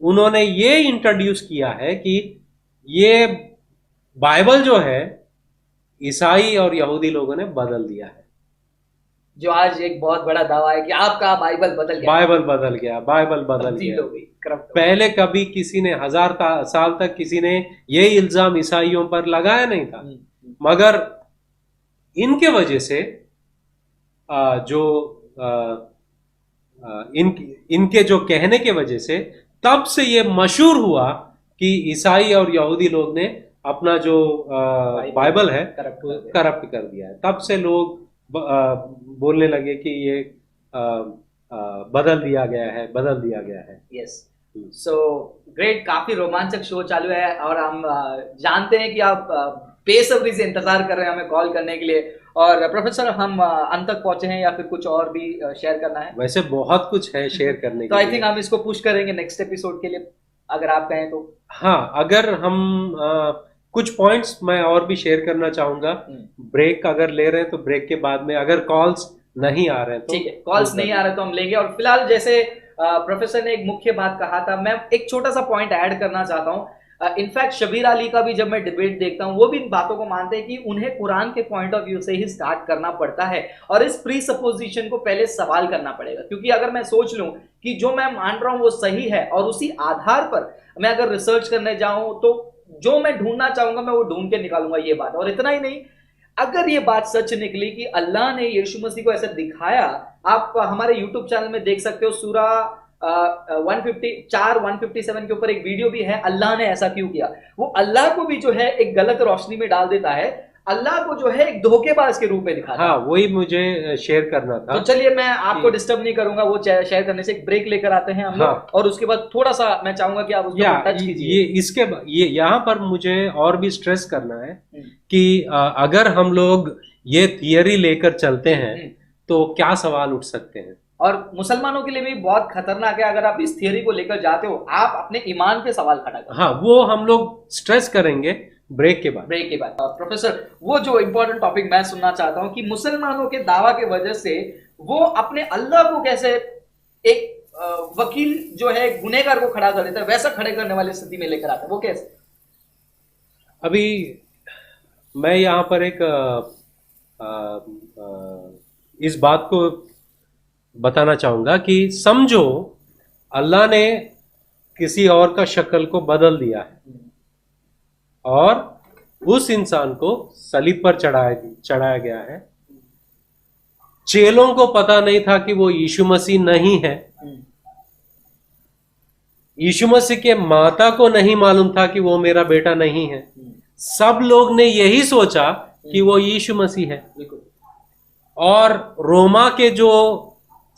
उन्होंने ये इंट्रोड्यूस किया है कि ये बाइबल जो है ईसाई और यहूदी लोगों ने बदल दिया है। जो आज एक बहुत बड़ा दावा है कि आपका बाइबल बदल गया। बाइबल बदल गया। पहले कभी किसी ने 1000 साल तक किसी ने ये इल्जाम ईसाइयों पर लगाया नहीं था, मगर इनके वजह से इनके जो कहने के वजह से तब से ये मशहूर हुआ कि ईसाई और यहूदी लोग ने अपना जो बाइबल है करप्ट कर दिया है। तब से लोग बोलने लगे कि ये बदल दिया गया है। Yes, so great. काफी रोमांचक शो चालू है और हम जानते हैं कि आप बेसब्री से इंतजार कर रहे हैं हमें कॉल करने के लिए। और प्रोफेसर, हम अंत तक पहुंचे हैं या फिर कुछ और भी शेयर करना है? वैसे बहुत कुछ है शेयर करने के लिए। तो आई थिंक हम इसको पुश करेंगे नेक्स्ट एपिसोड के लिए। अगर आप कहें तो। हाँ, अगर हम कुछ पॉइंट्स मैं और भी शेयर करना चाहूंगा। ब्रेक अगर ले रहे हैं तो ब्रेक के बाद में, अगर कॉल्स नहीं आ रहे हैं तो ठीक है, कॉल्स नहीं आ रहे तो हम लेंगे। और फिलहाल जैसे प्रोफेसर ने एक मुख्य बात कहा था, मैं एक छोटा सा पॉइंट ऐड करना चाहता हूँ। इनफैक्ट शबीर अली का भी जब मैं डिबेट देखता हूँ, वो भी इन बातों को मानते हैं कि उन्हें कुरान के पॉइंट ऑफ व्यू से ही स्टार्ट करना पड़ता है और इस प्री सपोजिशन को पहले सवाल करना पड़ेगा। क्योंकि अगर मैं सोच लूं कि जो मैं मान रहा हूं वो सही है और उसी आधार पर मैं अगर रिसर्च करने जाऊं तो जो मैं ढूंढना चाहूंगा मैं वो ढूंढ के निकालूंगा ये बात। और इतना ही नहीं, अगर ये बात सच निकली कि अल्लाह ने यीशु मसीह को ऐसा दिखाया, आप हमारे यूट्यूब चैनल में देख सकते हो, सूरा 157 के ऊपर एक वीडियो भी है, अल्लाह ने ऐसा क्यों किया। वो अल्लाह को भी जो है एक गलत रोशनी में डाल देता है, अल्लाह को जो है एक धोखेबाज के रूप में दिखाता है। हाँ, वही मुझे शेयर करना था। तो चलिए मैं आपको डिस्टर्ब नहीं करूंगा, वो शेयर करने से एक ब्रेक लेकर आते हैं हम लोग। हाँ। और उसके बाद थोड़ा सा मैं चाहूंगा कि आप उसको टच कीजिए। ये यहाँ पर मुझे और भी स्ट्रेस करना है कि अगर हम लोग ये थियरी लेकर चलते हैं तो क्या सवाल उठ सकते हैं। और मुसलमानों के लिए भी बहुत खतरनाक है अगर आप इस थियरी को लेकर जाते हो, आप अपने ईमान पे सवाल खड़ा करते हो। हाँ, वो हम लोग स्ट्रेस करेंगे ब्रेक के बाद। प्रोफेसर, वो जो इंपॉर्टेंट टॉपिक मैं सुनना चाहता हूं कि मुसलमानों के दावा के वजह से वो अपने अल्लाह को कैसे एक वकील जो है गुनहगार को खड़ा कर देता है, वैसा खड़े करने वाली स्थिति में लेकर आता है, वो कैसे। अभी मैं यहाँ पर एक इस बात को बताना चाहूंगा कि समझो अल्लाह ने किसी और का शक्ल को बदल दिया है और उस इंसान को सलीब पर चढ़ाया गया है। चेलों को पता नहीं था कि वो यीशु मसीह नहीं है। यीशु मसीह के माता को नहीं मालूम था कि वो मेरा बेटा नहीं है। सब लोग ने यही सोचा कि वो यीशु मसीह है। और रोमा के जो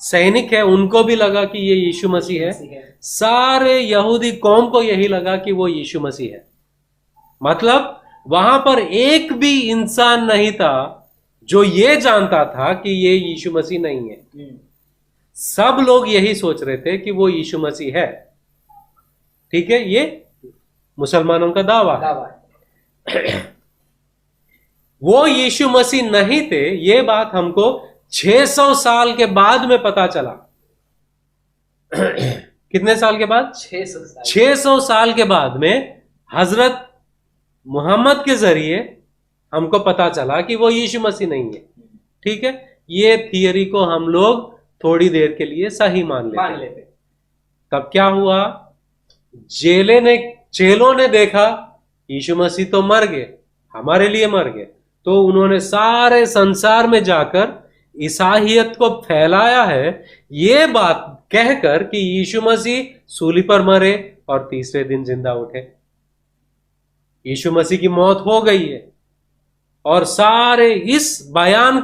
सैनिक है उनको भी लगा कि ये यीशु मसीह है। सारे यहूदी कौम को यही लगा कि वो यीशु मसीह है। मतलब वहां पर एक भी इंसान नहीं था जो ये जानता था कि ये यीशु मसीह नहीं है। सब लोग यही सोच रहे थे कि वो यीशु मसीह है। ठीक है, ये मुसलमानों का दावा है। वो यीशु मसीह नहीं थे, ये बात हमको 600 साल के बाद में पता चला। कितने साल के बाद? 600 साल के बाद में हजरत मोहम्मद के जरिए हमको पता चला कि वो यीशु मसीह नहीं है। ठीक है, ये थियरी को हम लोग थोड़ी देर के लिए सही मान लेते। तब क्या हुआ? चेलों ने देखा यीशु मसीह तो मर गए, हमारे लिए मर गए। तो उन्होंने सारे संसार में जाकर ईसाईयत को फैलाया है, ये बात कहकर कि यीशु मसीह सूली पर मरे और तीसरे दिन जिंदा उठे। यीशु मसीह की मौत हो गई है। और सारे इस बयान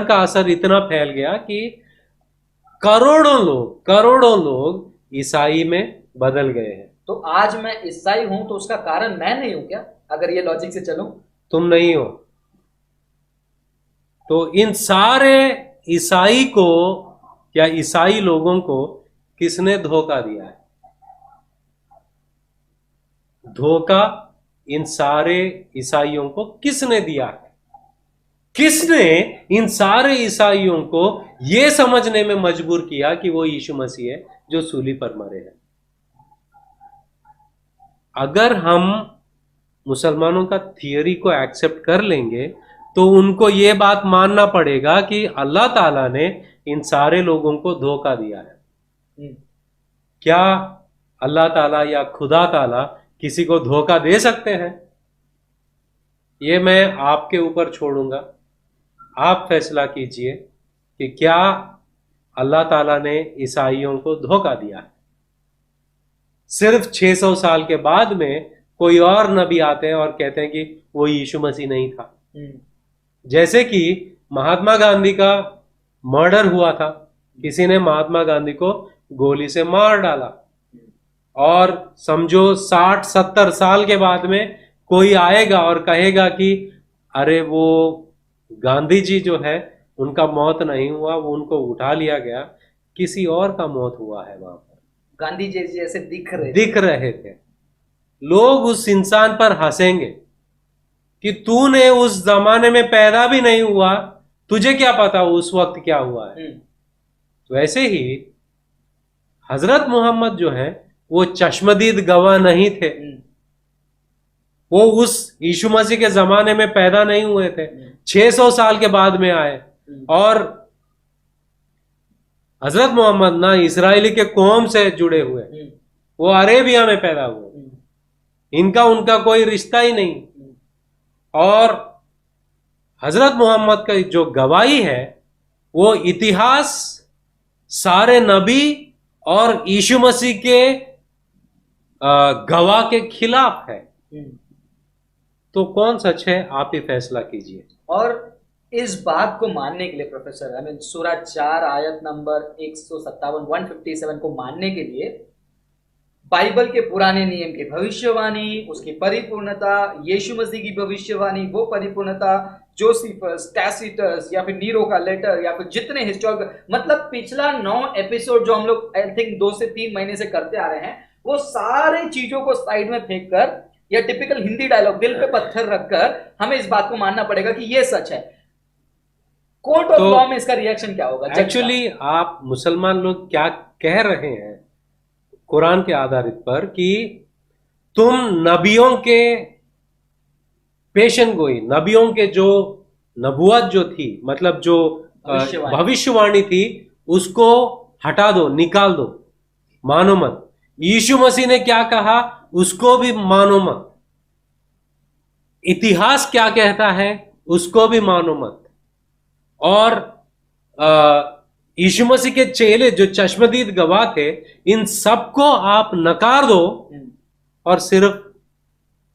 का असर इतना फैल गया कि करोड़ों लोग ईसाई में बदल गए हैं। तो आज मैं ईसाई हूं तो उसका कारण मैं नहीं हूं क्या? अगर ये लॉजिक से चलूं, तुम नहीं हो। तो इन सारे ईसाई को या ईसाई लोगों को किसने धोखा दिया है? धोखा इन सारे ईसाइयों को किसने दिया है? किसने इन सारे ईसाइयों को यह समझने में मजबूर किया कि वो यीशु मसीह है जो सूली पर मरे हैं? अगर हम मुसलमानों का थियरी को एक्सेप्ट कर लेंगे तो उनको ये बात मानना पड़ेगा कि अल्लाह ताला ने इन सारे लोगों को धोखा दिया है। क्या अल्लाह ताला या खुदा ताला किसी को धोखा दे सकते हैं? ये मैं आपके ऊपर छोड़ूंगा, आप फैसला कीजिए कि क्या अल्लाह ताला ने ईसाइयों को धोखा दिया है। सिर्फ 600 साल के बाद में कोई और नबी आते हैं और कहते हैं कि वो यीशु मसीह नहीं था। जैसे कि महात्मा गांधी का मर्डर हुआ था, किसी ने महात्मा गांधी को गोली से मार डाला और समझो 60-70 साल के बाद में कोई आएगा और कहेगा कि अरे वो गांधी जी जो है उनका मौत नहीं हुआ, वो उनको उठा लिया गया, किसी और का मौत हुआ है वहां पर। गांधी जी जैसे दिख रहे थे। लोग उस इंसान पर हंसेंगे कि तूने उस जमाने में पैदा भी नहीं हुआ, तुझे क्या पता उस वक्त क्या हुआ है। तो ऐसे ही हजरत मोहम्मद जो है वो चश्मदीद गवाह नहीं थे, वो उस यीशु मसीह के जमाने में पैदा नहीं हुए थे, 600 साल के बाद में आए। और हजरत मोहम्मद ना इस्राएली के कौम से जुड़े हुए, वो अरेबिया में पैदा हुए, इनका उनका कोई रिश्ता ही नहीं। और हजरत मोहम्मद का जो गवाही है वो इतिहास सारे नबी और यीशु मसीह के गवाह के खिलाफ है। तो कौन सच है, आप ही फैसला कीजिए। और इस बात को मानने के लिए प्रोफेसर, आई मीन सूरा 4 आयत नंबर 157 को मानने के लिए बाइबल के पुराने नियम की भविष्यवाणी, उसकी परिपूर्णता, यीशु मसीह की भविष्यवाणी, वो परिपूर्णता, जोसिफस, टैसिटस या फिर नीरो का लेटर या फिर जितने हिस्टोरिकल, मतलब पिछला 9 एपिसोड जो हम लोग आई थिंक 2 से 3 महीने से करते आ रहे हैं, वो सारे चीजों को साइड में फेंक कर, या टिपिकल हिंदी डायलॉग दिल पे पत्थर रखकर हमें इस बात को मानना पड़ेगा कि ये सच है। कोर्ट ऑफ लॉ में इसका रिएक्शन क्या होगा? एक्चुअली आप मुसलमान लोग क्या कह रहे हैं कुरान के आधारित पर कि तुम नबियों के पेशन गोई, नबियों के जो नबुवत जो थी, मतलब जो भविष्यवाणी थी, उसको हटा दो, निकाल दो, मानो मत। यीशु मसीह ने क्या कहा उसको भी मानो मत, इतिहास क्या कहता है उसको भी मानो मत। और यीशु मसीह के चेले जो चश्मदीद गवाह थे, इन सबको आप नकार दो और सिर्फ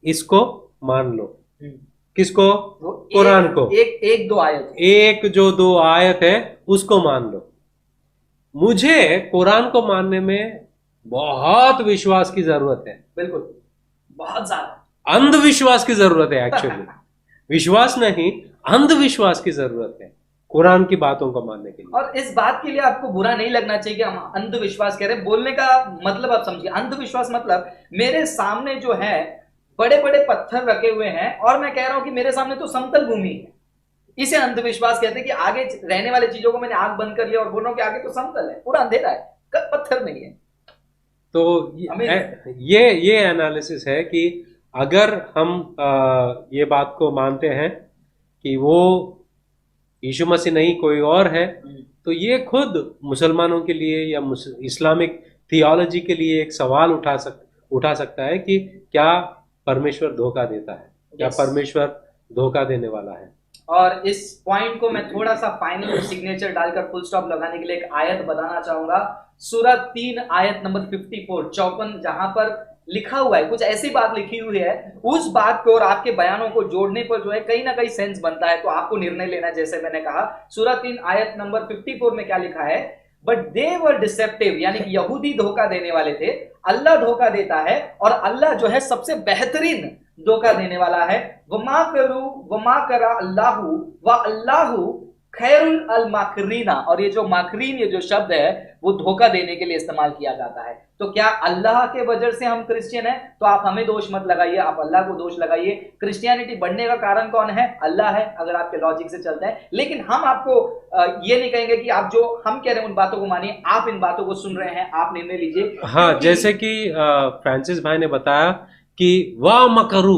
इसको मान लो। किसको? कुरान को। एक दो आयत, एक जो 2 आयत है उसको मान लो। मुझे कुरान को मानने में बहुत विश्वास की जरूरत है। बिल्कुल, बहुत ज्यादा अंधविश्वास की जरूरत है एक्चुअली। विश्वास नहीं, अंधविश्वास की जरूरत है कुरान की बातों को मानने के लिए। और इस बात के लिए आपको बुरा नहीं लगना चाहिए कि हम अंधविश्वास कह रहे हैं। बोलने का मतलब आप समझिए, अंधविश्वास मतलब मेरे सामने जो है बड़े बड़े पत्थर रखे हुए हैं और मैं कह रहा हूं कि मेरे सामने तो समतल भूमि है। इसे अंधविश्वास कहते हैं कि आगे रहने वाली चीजों को मैंने आंख बंद कर लिया और बोल रहा हूं कि आगे तो समतल है, पूरा अंधेरा है, पत्थर नहीं है। तो ये एनालिसिस है कि अगर हम ये बात को मानते हैं कि वो यीशु मसीह नहीं कोई और है, तो ये खुद मुसलमानों के लिए या इस्लामिक थियोलॉजी के लिए एक सवाल उठा सकता है कि क्या परमेश्वर धोखा देता है, क्या परमेश्वर धोखा देने वाला है। और इस पॉइंट को मैं थोड़ा सा फाइनल सिग्नेचर डालकर फुल स्टॉप लगाने के लिए एक आयत बताना चाहूंगा। सूरा 3 आयत नंबर 54, जहां पर लिखा हुआ है, कुछ ऐसी बात लिखी हुई है, उस बात को और आपके बयानों को जोड़ने पर जो है कहीं ना कहीं सेंस बनता है। तो आपको निर्णय लेना, जैसे मैंने कहा सूरा 3 आयत नंबर 54 में क्या लिखा है, बट दे वर डिसेप्टिव, यानी कि यहूदी धोखा देने वाले थे। अल्लाह धोखा देता है और अल्लाह जो है सबसे बेहतरीन धोखा देने वाला है। वमा करू वमा करा अल्लाहु व अल्लाहु खैरुल अल माकरीना। और ये जो माकरीन, ये जो शब्द है वो धोखा देने के लिए इस्तेमाल किया जाता है। तो क्या अल्लाह के वजह से हम क्रिश्चियन हैं? तो आप हमें दोष मत लगाइए, आप अल्लाह को दोष लगाइए। क्रिश्चियनिटी बढ़ने का कारण कौन है? अल्लाह है, अगर आपके लॉजिक से चलते हैं। लेकिन हम आपको ये नहीं कहेंगे कि आप जो हम कह रहे हैं उन बातों को मानिए। आप इन बातों को सुन रहे हैं, आप निर्णय लीजिए। हाँ, जैसे कि फ्रांसिस भाई ने बताया कि वाह मकरू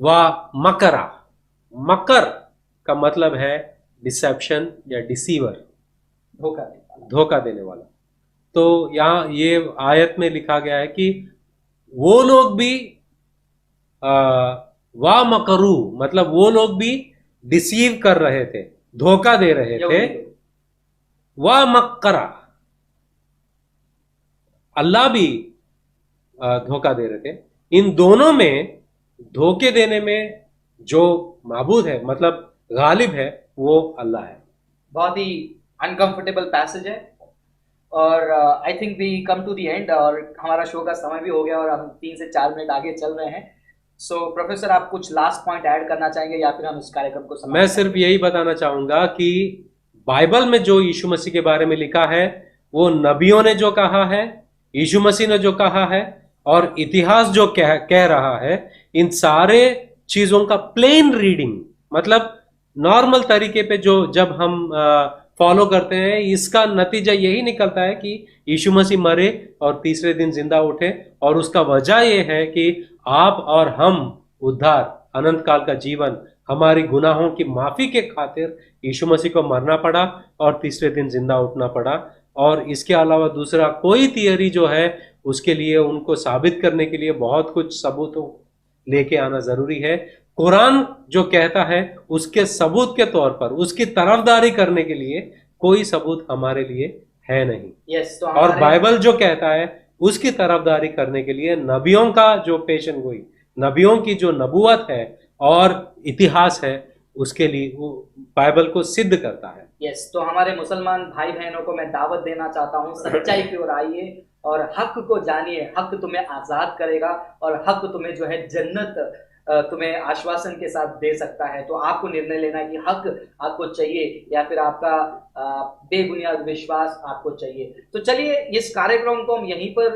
वाह मकरा, मकर का मतलब है डिसेप्शन या डिसीवर, धोखा देने वाला। तो यहाँ ये आयत में लिखा गया है कि वो लोग भी वाह मकरू, मतलब वो लोग भी डिसीव कर रहे थे, धोखा दे रहे थे। वाह मकरा, अल्लाह भी धोखा दे रहे थे। इन दोनों में धोखे देने में जो माबूद है, मतलब गालिब है, वो अल्लाह है। बहुत ही अनकंफर्टेबल पैसेज है और I think we come to the end, और हमारा शो का समय भी हो गया और हम 3 से 4 मिनट आगे चल रहे हैं। सो प्रोफेसर, आप कुछ लास्ट पॉइंट ऐड करना चाहेंगे या फिर हम इस कार्यक्रम को मैं सिर्फ यही बताना चाहूंगा कि बाइबल में जो यीशु मसीह के बारे में लिखा है वो नबियों ने जो कहा है, यीशु मसीह ने जो कहा है, और इतिहास जो कह रहा है, इन सारे चीजों का प्लेन रीडिंग, मतलब नॉर्मल तरीके पे जो जब हम फॉलो करते हैं, इसका नतीजा यही निकलता है कि यीशु मसीह मरे और तीसरे दिन जिंदा उठे। और उसका वजह यह है कि आप और हम उद्धार, अनंत काल का जीवन, हमारी गुनाहों की माफी के खातिर यीशु मसीह को मरना पड़ा और तीसरे दिन जिंदा उठना पड़ा। और इसके अलावा दूसरा कोई थियरी जो है, उसके लिए उनको साबित करने के लिए बहुत कुछ सबूतों लेके आना जरूरी है। कुरान जो कहता है उसके सबूत के तौर पर, उसकी तरफदारी करने के लिए कोई सबूत हमारे लिए है नहीं। तो और बाइबल जो कहता है उसकी तरफदारी करने के लिए नबियों का जो पेशन गोई, नबियों की जो नबूवत है और इतिहास है, उसके लिए वो बाइबल को सिद्ध करता है। तो हमारे मुसलमान भाई बहनों को मैं दावत देना चाहता हूँ, सच्चाई की ओर आइए और हक को जानिए। हक तुम्हें आजाद करेगा और हक तुम्हें जो है जन्नत तुम्हें आश्वासन के साथ दे सकता है। तो आपको निर्णय लेना है कि हक आपको चाहिए या फिर आपका बेबुनियाद विश्वास आपको चाहिए। तो चलिए इस कार्यक्रम को हम यहीं पर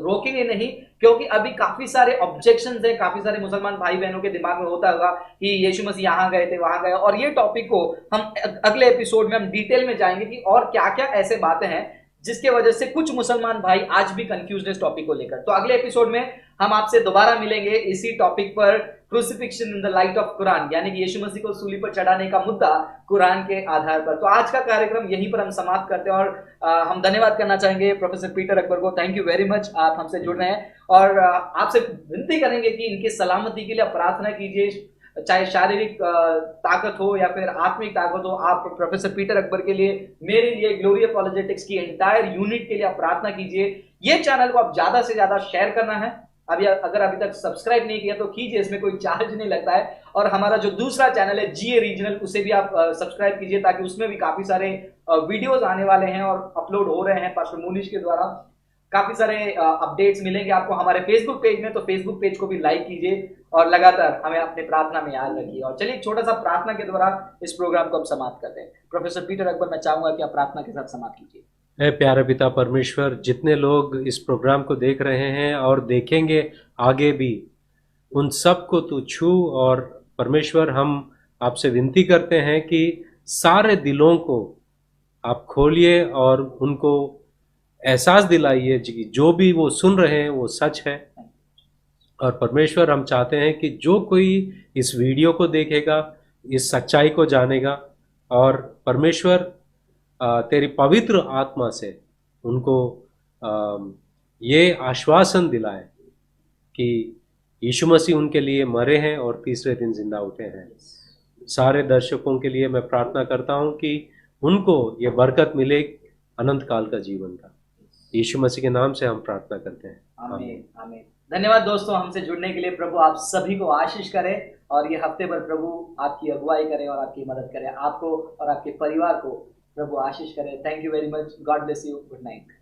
रोकेंगे नहीं, क्योंकि अभी काफी सारे ऑब्जेक्शंस हैं, काफी सारे मुसलमान भाई बहनों के दिमाग में होता होगा कि यीशु मसीह यहाँ गए थे, वहां गए। और ये टॉपिक को हम अगले एपिसोड में हम डिटेल में जाएंगे कि और क्या क्या ऐसे बातें हैं जिसके वजह से कुछ मुसलमान भाई आज भी कंफ्यूज है इस टॉपिक को लेकर। तो अगले एपिसोड में हम आपसे दोबारा मिलेंगे इसी टॉपिक पर, crucifixion in the light of Quran, यानी कि यीशु मसीह को सूली पर चढ़ाने का मुद्दा कुरान के आधार पर। तो आज का कार्यक्रम यहीं पर हम समाप्त करते हैं और हम धन्यवाद करना चाहेंगे प्रोफेसर पीटर अकबर को। थैंक यू वेरी मच, आप हमसे जुड़ रहे हैं। और आपसे विनती करेंगे कि इनकी सलामती के लिए प्रार्थना कीजिए, चाहे शारीरिक ताकत हो या फिर आत्मिक ताकत हो। आप प्रोफेसर पीटर अकबर के लिए, मेरे लिए, ग्लोरी अपॉलोजेटिक्स की एंटायर यूनिट के लिए आप प्रार्थना कीजिए। ये चैनल को आप ज्यादा से ज्यादा शेयर करना है। अगर अभी तक सब्सक्राइब नहीं किया तो कीजिए, इसमें कोई चार्ज नहीं लगता है। और हमारा जो दूसरा चैनल है जीए रीजनल, उसे भी आप सब्सक्राइब कीजिए, ताकि उसमें भी काफी सारे वीडियोस आने वाले हैं और अपलोड हो रहे हैं पास्टर मोनिश के द्वारा। काफी सारे अपडेट्स मिलेंगे आपको हमारे फेसबुक पेज में, तो फेसबुक पेज को भी लाइक कीजिए और लगातार हमें अपने प्रार्थना में याद रखिए। और चलिए छोटा सा प्रार्थना के द्वारा इस प्रोग्राम को हम समाप्त करते हैं। प्रोफेसर पीटर अकबर, मैं चाहूंगा कि आप प्रार्थना के साथ समाप्त कीजिए। हे प्यारे पिता परमेश्वर, जितने लोग इस प्रोग्राम को देख रहे हैं और देखेंगे आगे भी, उन सब को तू छू। और परमेश्वर, हम आपसे विनती करते हैं कि सारे दिलों को आप खोलिए और उनको एहसास दिलाइए कि जो भी वो सुन रहे हैं वो सच है। और परमेश्वर, हम चाहते हैं कि जो कोई इस वीडियो को देखेगा, इस सच्चाई को जानेगा, और परमेश्वर तेरी पवित्र आत्मा से उनको ये आश्वासन दिलाए कि यीशु मसीह उनके लिए मरे हैं और तीसरे दिन जिंदा उठे हैं। सारे दर्शकों के लिए मैं प्रार्थना करता हूं कि उनको ये बरकत मिले अनंत काल का जीवन का। यीशु मसीह के नाम से हम प्रार्थना करते हैं, आमीन आमीन। धन्यवाद दोस्तों हमसे जुड़ने के लिए। प्रभु आप सभी को आशीष करे और ये हफ्ते भर प्रभु आपकी अगुवाई करे और आपकी मदद करे। आपको और आपके परिवार को प्रभु आशीष करे। Thank you very much. God bless you. Good night.